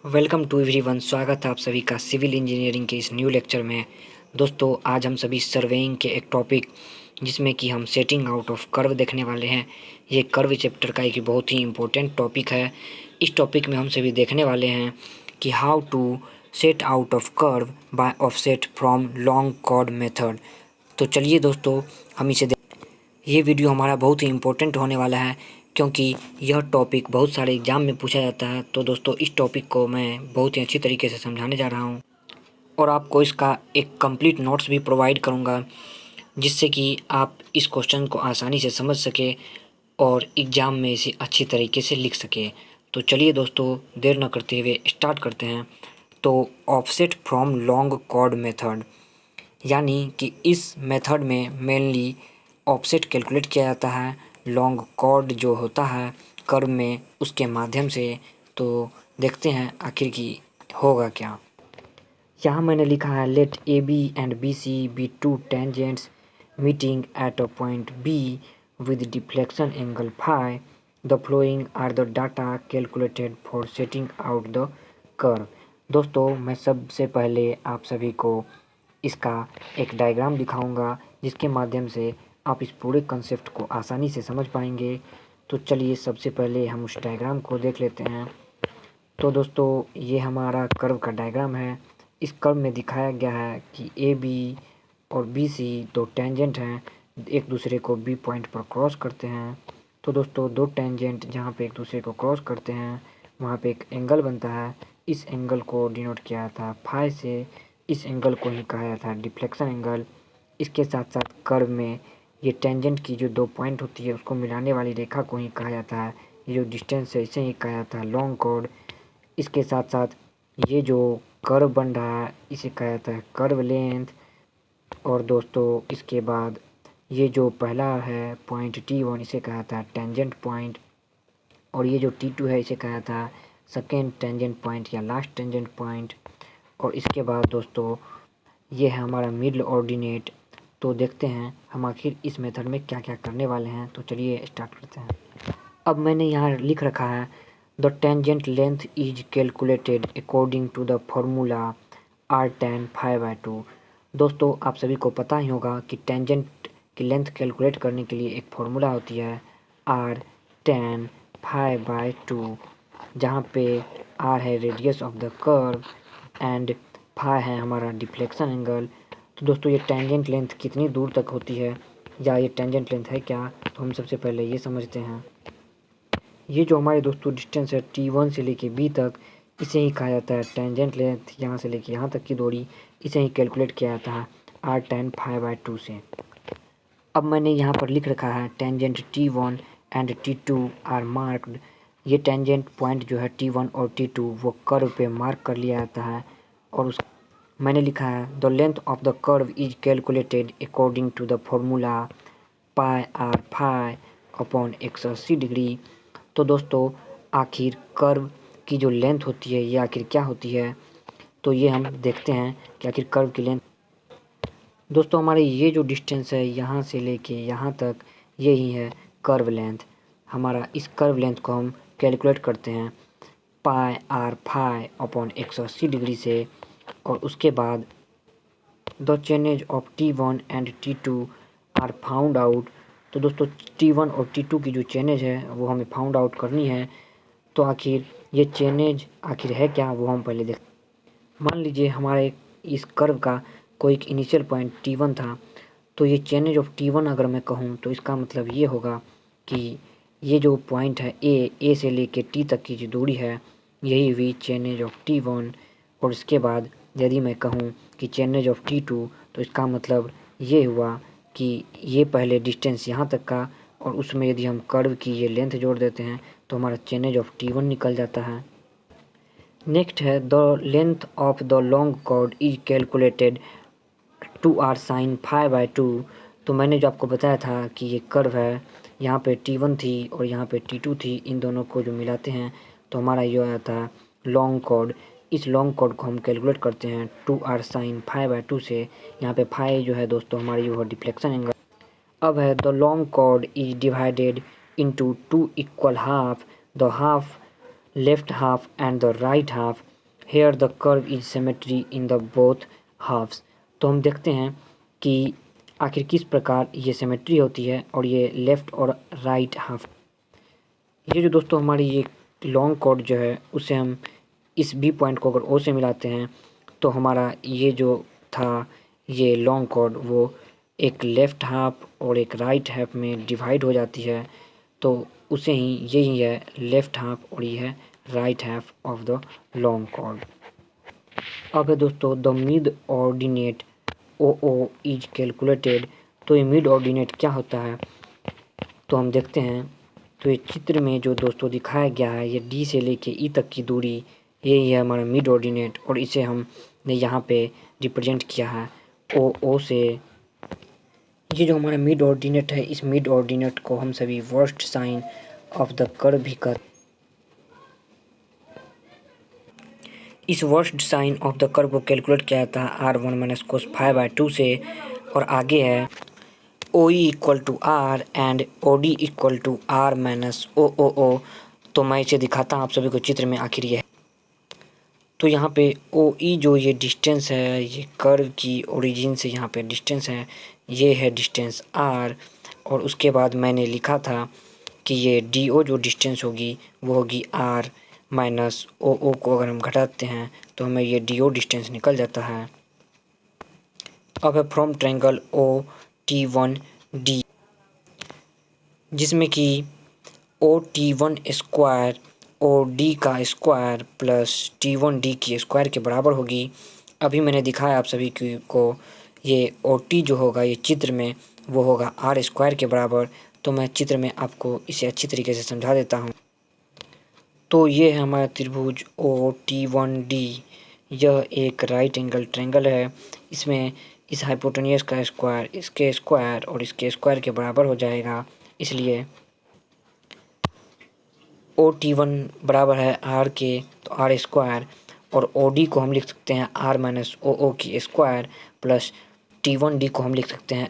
Welcome to everyone. स्वागत है आप सभी का सिविल इंजीनियरिंग के इस न्यू लेक्चर में। दोस्तों आज हम सभी सर्वेइंग के एक टॉपिक जिसमें कि हम सेटिंग आउट ऑफ कर्व देखने वाले हैं। ये कर्व चैप्टर का एक बहुत ही इम्पोर्टेंट टॉपिक है। इस टॉपिक में हम सभी देखने वाले हैं कि how to set out of curve by offset from long chord method. तो चलिए दोस्तों हम इसे ये वीडियो हमारा बहुत ही इम्पोर्टेंट होने वाला है क्योंकि यह टॉपिक बहुत सारे एग्ज़ाम में पूछा जाता है। तो दोस्तों इस टॉपिक को मैं बहुत ही अच्छी तरीके से समझाने जा रहा हूँ और आपको इसका एक कंप्लीट नोट्स भी प्रोवाइड करूँगा जिससे कि आप इस क्वेश्चन को आसानी से समझ सके और एग्ज़ाम में इसे अच्छी तरीके से लिख सके। तो चलिए दोस्तों देर न करते हुए स्टार्ट करते हैं। तो offset from long chord method यानी कि इस मेथड में मेनली ऑफसेट कैलकुलेट किया जाता है लॉन्ग कॉर्ड जो होता है कर्व में उसके माध्यम से। तो देखते हैं आखिर की होगा क्या। यहाँ मैंने लिखा है let A B and B C be two tangents meeting at a point B with deflection angle phi. The following are the data calculated for setting out the curve. दोस्तों मैं सबसे पहले आप सभी को इसका एक डायग्राम दिखाऊंगा जिसके माध्यम से आप इस पूरे कंसेप्ट को आसानी से समझ पाएंगे। तो चलिए सबसे पहले हम उस डायग्राम को देख लेते हैं। तो दोस्तों ये हमारा कर्व का डायग्राम है। इस कर्व में दिखाया गया है कि ए बी और बी सी दो टेंजेंट हैं, एक दूसरे को बी पॉइंट पर क्रॉस करते हैं। तो दोस्तों दो टेंजेंट जहाँ पे एक दूसरे को क्रॉस करते हैं वहाँ पे एक एंगल बनता है। इस एंगल को डिनोट किया था फाई से। इस एंगल को ही कहा जाता है डिफ्लेक्शन एंगल। इसके साथ साथ कर्व में ये टेंजेंट की जो दो पॉइंट होती है उसको मिलाने वाली रेखा को ही कहा जाता है, ये जो डिस्टेंस है इसे ही कहा जाता है लॉन्ग कॉर्ड। इसके साथ साथ ये जो कर्व बन रहा है इसे कहा जाता है कर्व लेंथ। और दोस्तों इसके बाद ये जो पहला है पॉइंट T1 इसे कहा जाता है टेंजेंट पॉइंट। और ये जो T2 है इसे कहा जाता है सेकेंड टेंजेंट पॉइंट या लास्ट टेंजेंट पॉइंट। और इसके बाद दोस्तों ये है हमारा मिडल ऑर्डिनेट। तो देखते हैं हम आखिर इस मेथड में क्या क्या करने वाले हैं। तो चलिए स्टार्ट करते हैं। अब मैंने यहाँ लिख रखा है the tangent length is calculated according to the formula R tan phi by two. दोस्तों आप सभी को पता ही होगा कि टेंजेंट की लेंथ कैलकुलेट करने के लिए एक फार्मूला होती है R tan phi by two, जहाँ पे आर है radius of the curve and phi है हमारा डिफ्लेक्शन एंगल। तो दोस्तों ये टेंजेंट लेंथ कितनी दूर तक होती है या ये टेंजेंट लेंथ है क्या, तो हम सबसे पहले ये समझते हैं। ये जो हमारे दोस्तों डिस्टेंस है T1 से लेके B तक इसे ही कहा जाता है टेंजेंट लेंथ। यहाँ से लेके यहाँ तक की दूरी इसे ही कैलकुलेट किया जाता है R tan phi by two से। अब मैंने यहाँ पर लिख रखा है tangent T1 and T2 are marked. ये टेंजेंट पॉइंट जो है T1 और T2 वो कर्व पे मार्क कर लिया जाता है। और उस मैंने लिखा है the length of the curve is calculated according to the formula pi R phi upon 180 degree. तो दोस्तों आखिर कर्व की जो लेंथ होती है ये आखिर क्या होती है, तो ये हम देखते हैं कि आखिर कर्व की लेंथ। दोस्तों हमारे ये जो डिस्टेंस है यहाँ से लेके यहाँ तक यही है कर्व लेंथ हमारा। इस कर्व लेंथ को हम कैलकुलेट करते हैं pi R phi upon 180 degree से। और उसके बाद the chainage of T1 and T2 are found out. तो दोस्तों T1 और T2 की जो चेनेज है वो हमें फाउंड आउट करनी है। तो आखिर ये चेनेज आखिर है क्या वो हम पहले देख। मान लीजिए हमारे इस कर्व का कोई एक इनिशियल पॉइंट T1 था। तो ये चेनेज ऑफ T1 अगर मैं कहूँ तो इसका मतलब ये होगा कि ये जो पॉइंट है ए से लेके T तक की जो दूरी है यही हुई चेनेज ऑफ T1। और इसके बाद यदि मैं कहूँ कि चेनेज ऑफ T2 तो इसका मतलब ये हुआ कि ये पहले डिस्टेंस यहाँ तक का और उसमें यदि हम कर्व की ये लेंथ जोड़ देते हैं तो हमारा चेनेज ऑफ T1 निकल जाता है। नेक्स्ट है the length of the long chord is calculated two R sine phi by two. तो मैंने जो आपको बताया था कि ये कर्व है यहाँ पे T1 थी और यहाँ पे T2 थी, इन दोनों को जो मिलाते हैं तो हमारा ये आया था लॉन्ग कॉर्ड। इस लॉन्ग कॉर्ड को हम कैलकुलेट करते हैं two R sine phi by two से। यहाँ पे फाइव जो है दोस्तों हमारी वो डिफ्लेक्शन एंगल। अब है the long chord is divided into two equal half, the half left half and the right half. Here the curve is symmetry in the both halves. तो हम देखते हैं कि आखिर किस प्रकार ये सिमेट्री होती है और ये लेफ़्ट और राइट हाफ। ये जो दोस्तों हमारी ये लॉन्ग कॉर्ड जो है उसे हम इस बी पॉइंट को अगर ओ से मिलाते हैं तो हमारा ये जो था ये लॉन्ग कॉर्ड वो एक लेफ़्ट हाफ और एक राइट हाफ में डिवाइड हो जाती है। तो उसे ही यही है लेफ़्ट हाफ और ये है right half of the long chord. अब है दोस्तों the mid ordinate O O is calculated. तो ये मिड ऑर्डिनेट क्या होता है तो हम देखते हैं। तो ये चित्र में जो दोस्तों दिखाया गया है ये डी से लेके ई तक की दूरी यही है हमारा मिड ऑर्डिनेट और इसे हमने यहाँ पे रिप्रेजेंट किया है ओ से। ये जो हमारा मिड ऑर्डिनेट है इस मिड ऑर्डिनेट को हम सभी versed sine of the curve भी कर इस versed sine of the curve को कैलकुलेट किया जाता है r1 माइनस कोस 5/2 से। और आगे है O E equal to R and O D equal to R minus O. तो मैं इसे दिखाता हूँ आप सभी को चित्र में आखिर ये है। तो यहाँ पे ओ ई जो ये डिस्टेंस है ये कर्व की ओरिजिन से यहाँ पे डिस्टेंस है ये है डिस्टेंस आर। और उसके बाद मैंने लिखा था कि ये डी ओ जो डिस्टेंस होगी वो होगी आर माइनस ओ को अगर हम घटाते हैं तो हमें ये डी ओ डिस्टेंस निकल जाता है। अब है from triangle O T one D जिसमें कि O T one square O D का square plus T one D की स्क्वायर के बराबर होगी। अभी मैंने दिखाया आप सभी को ये ओ टी जो होगा ये चित्र में वो होगा आर स्क्वायर के बराबर। तो मैं चित्र में आपको इसे अच्छी तरीके से समझा देता हूँ। तो ये है हमारा त्रिभुज ओ टी वन डी। यह एक राइट एंगल ट्रायंगल है। इसमें इस हाइपोटेन्यूस का स्क्वायर इसके स्क्वायर और इसके स्क्वायर के बराबर हो जाएगा। इसलिए ओ टी वन बराबर है आर के तो आर स्क्वायर और ओ डी को हम लिख सकते हैं आर माइनस ओ की square plus T one D को हम लिख सकते हैं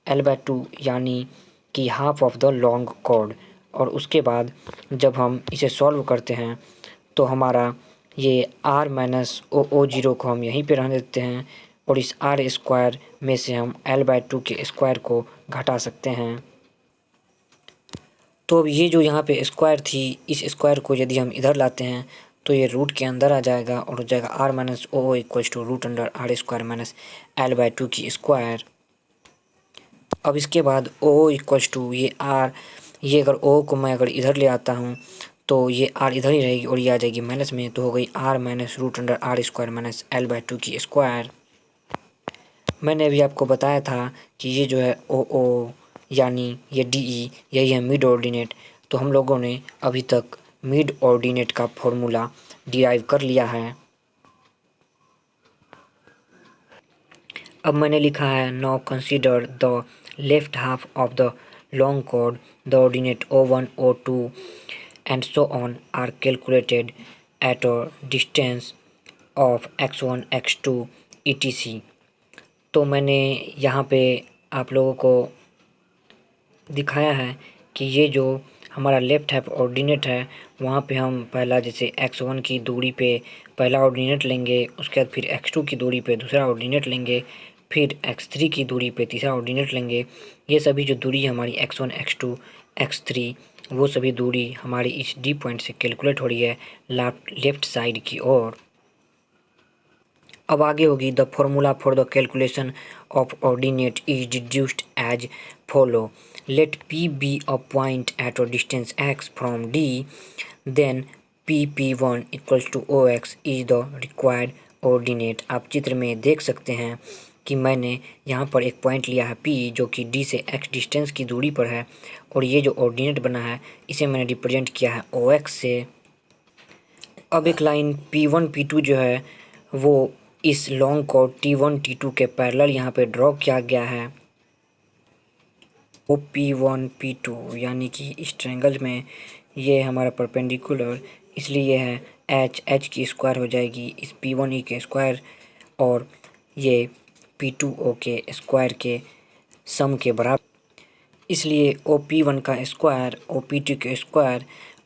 L/2 यानी कि half of the long chord. और उसके बाद जब हम इसे सॉल्व करते हैं तो हमारा ये आर माइनस ओ जीरो को हम यहीं पे रहने देते हैं और इस आर स्क्वायर में से हम L/2 के स्क्वायर को घटा सकते हैं। तो अब ये जो यहाँ पे स्क्वायर थी इस स्क्वायर को यदि हम इधर लाते हैं तो ये रूट के अंदर आ जाएगा और हो जाएगा R minus O equals to root under R square minus L/2 की स्क्वायर। अब इसके बाद ओ इक्वल्स टू ये आर ये अगर ओ को मैं अगर इधर ले आता हूँ तो ये आर इधर ही रहेगी और ये आ जाएगी माइनस में तो हो गई R minus root under R square minus L/2 की स्क्वायर। मैंने अभी आपको बताया था कि ये जो है ओ यानी ये डी ई यही है मिड ऑर्डिनेट। तो हम लोगों ने अभी तक मिड ऑर्डिनेट का फॉर्मूला डिराइव कर लिया है। अब मैंने लिखा है now consider the left half of the long chord the ordinate O1 O2 and so on are calculated at a distance of x1 x2 etc। तो मैंने यहाँ पे आप लोगों को दिखाया है कि ये जो हमारा लेफ़्ट हाफ ऑर्डिनेट है वहाँ पे हम पहला जैसे x1 की दूरी पे पहला ऑर्डिनेट लेंगे उसके बाद फिर x2 की दूरी पे दूसरा ऑर्डिनेट लेंगे फिर x3 की दूरी पे तीसरा ऑर्डिनेट लेंगे। ये सभी जो दूरी हमारी x1 x2 x3 वो सभी दूरी हमारी इस डी पॉइंट से कैलकुलेट हो रही है लेफ्ट साइड की ओर। अब आगे होगी the formula for the calculation of ordinate is deduced as follow. लेट P be a point at a distance x from D, then P1 equals to OX is the required ordinate। आप चित्र में देख सकते हैं कि मैंने यहाँ पर एक पॉइंट लिया है P जो कि D से x डिस्टेंस की दूरी पर है और ये जो ऑर्डिनेट बना है इसे मैंने रिप्रेजेंट किया है OX से। अब एक लाइन P1 P2 जो है वो इस लॉन्ग कॉर्ड T1 T2 के पैरेलल यहाँ पे ड्रॉ किया गया है। वो P1 P2 यानी कि इस ट्रायंगल में ये हमारा परपेंडिकुलर इसलिए ये है H की स्क्वायर हो जाएगी इस P1E के स्क्वायर और ये P2O के स्क्वायर के सम के बराबर। इसलिए OP1 का स्क्वायर OP2 के स्क्वायर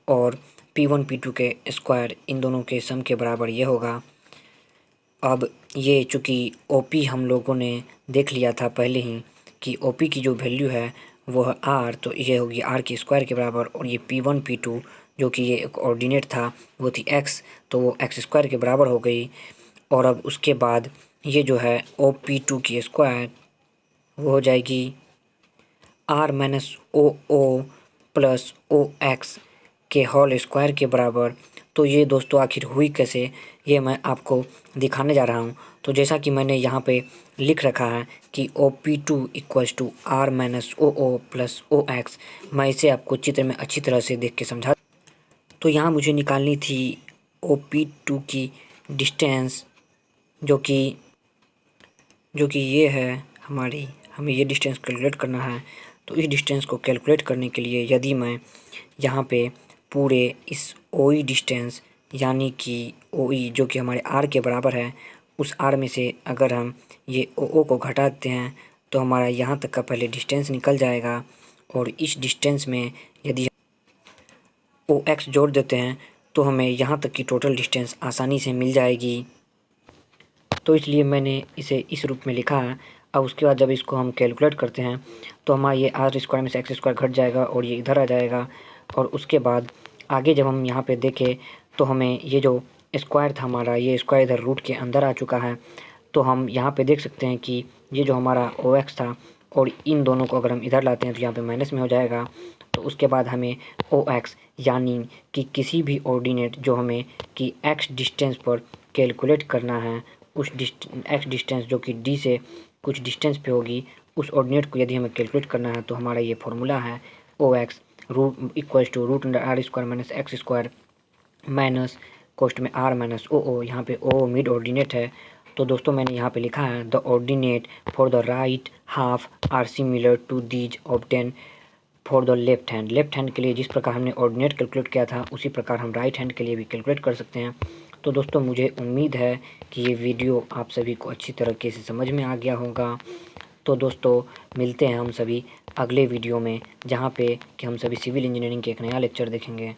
और P1 P2 के स्क्वायर इन दोनों के सम के बराबर ये होगा। अब ये चूँकि OP हम लोगों ने देख लिया था पहले ही कि OP की जो वैल्यू है वो है R, तो ये होगी R के स्क्वायर के बराबर। और ये P1 P2 जो कि ये एक ऑर्डिनेट था वो थी X, तो वो X स्क्वायर के बराबर हो गई। और अब उसके बाद ये जो है OP2 की स्क्वायर वो हो जाएगी R minus OO plus OX के होल स्क्वायर के बराबर। तो ये दोस्तों आखिर हुई कैसे, ये मैं आपको दिखाने जा रहा हूँ। तो जैसा कि मैंने यहाँ पे लिख रखा है कि OP2 equals to R minus OO plus OX, मैं इसे आपको चित्र में अच्छी तरह से देख के समझा। तो यहाँ मुझे निकालनी थी OP2 की डिस्टेंस, जो कि ये है हमारी, हमें ये डिस्टेंस कैलकुलेट करना है। तो इस डिस्टेंस को कैलकुलेट करने के लिए यदि मैं यहाँ पे पूरे इस OE डिस्टेंस यानी कि OE जो कि हमारे R के बराबर है, उस R में से अगर हम ये OO को घटा देते हैं तो हमारा यहाँ तक का पहले डिस्टेंस निकल जाएगा। और इस डिस्टेंस में यदि OX जोड़ देते हैं तो हमें यहाँ तक की टोटल डिस्टेंस आसानी से मिल जाएगी। तो इसलिए मैंने इसे इस रूप में लिखा है। अब उसके बाद जब इसको हम कैलकुलेट करते हैं तो हमारा ये R स्क्वायर में से X स्क्वायर घट जाएगा और ये इधर आ जाएगा। और उसके बाद आगे जब हम यहाँ पे देखें तो हमें ये जो स्क्वायर था हमारा, ये स्क्वायर इधर रूट के अंदर आ चुका है। तो हम यहाँ पे देख सकते हैं कि ये जो हमारा OX था और इन दोनों को अगर हम इधर लाते हैं तो यहाँ पे माइनस में हो जाएगा। तो उसके बाद हमें OX यानी कि किसी भी ऑर्डिनेट जो हमें कि X डिस्टेंस पर कैलकुलेट करना है, उस X डिस्टेंस जो कि D से कुछ डिस्टेंस पे होगी, उस ऑर्डिनेट को यदि हमें कैलकुलेट करना है तो हमारा ये फॉर्मूला है OX root equals to root under R square minus X square minus कोष्ट में R माइनस OO। यहाँ पे OO मिड ऑर्डिनेट है। तो दोस्तों मैंने यहाँ पे लिखा है the ordinate for the right half are similar to these obtain for the left hand. Left hand के लिए जिस प्रकार हमने ऑर्डिनेट कैलकुलेट किया था उसी प्रकार हम राइट हैंड के लिए भी कैलकुलेट कर सकते हैं। तो दोस्तों मुझे उम्मीद है कि ये वीडियो आप सभी को अच्छी तरीके से समझ में आ गया होगा। तो दोस्तों मिलते हैं हम सभी अगले वीडियो में, जहाँ पे कि हम सभी सिविल इंजीनियरिंग के एक नया लेक्चर देखेंगे।